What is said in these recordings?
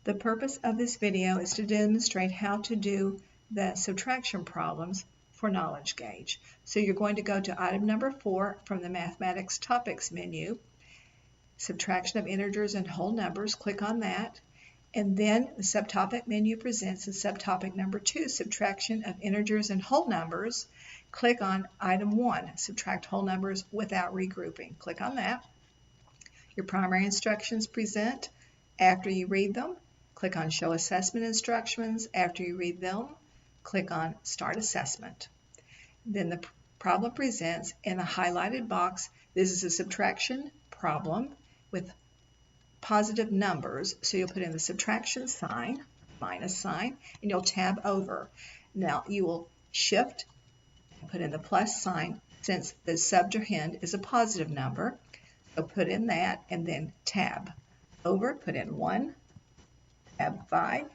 The purpose of this video is to demonstrate how to do the subtraction problems for knowledge gauge. So you're going to go to item number 4 from the Mathematics Topics menu, Subtraction of Integers and Whole Numbers. Click on that. And then the subtopic menu presents the subtopic number 2, Subtraction of Integers and Whole Numbers. Click on item 1, Subtract Whole Numbers without regrouping. Click on that. Your primary instructions present. After you read them, click on Show Assessment Instructions. After you read them, click on Start Assessment. Then the problem presents in a highlighted box. This is a subtraction problem with positive numbers. So you'll put in the subtraction sign, minus sign, and you'll tab over. Now you will shift and put in the plus sign since the subtrahend is a positive number. So put in that and then tab over, put in 1, tab 5,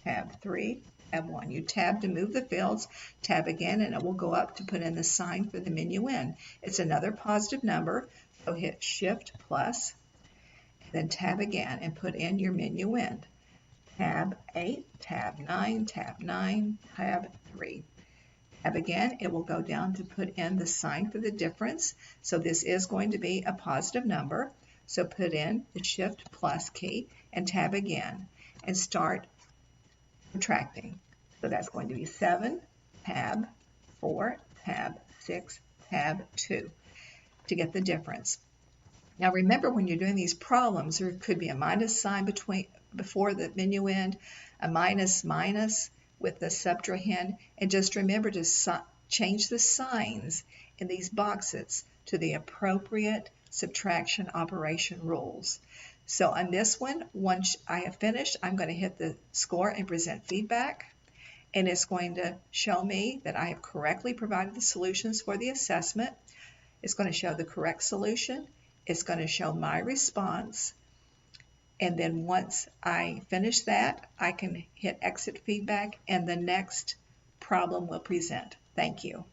tab 3, tab 1. You tab to move the fields, tab again, and it will go up to put in the sign for the minuend. It's another positive number, so hit Shift plus, then tab again and put in your minuend. Tab 8, tab 9, tab 9, tab 3. Tab again, it will go down to put in the sign for the difference. So this is going to be a positive number. So put in the Shift plus key and tab again and start subtracting. So that's going to be 7, tab 4, tab 6, tab 2 to get the difference. Now remember, when you're doing these problems, there could be a minus sign before the minuend, a minus with the subtrahend, and just remember to change the signs in these boxes to the appropriate subtraction operation rules. So on this one, once I have finished, I'm going to hit the score and present feedback, and it's going to show me that I have correctly provided the solutions for the assessment. It's going to show the correct solution. It's going to show my response. And then once I finish that, I can hit exit feedback and the next problem will present. Thank you.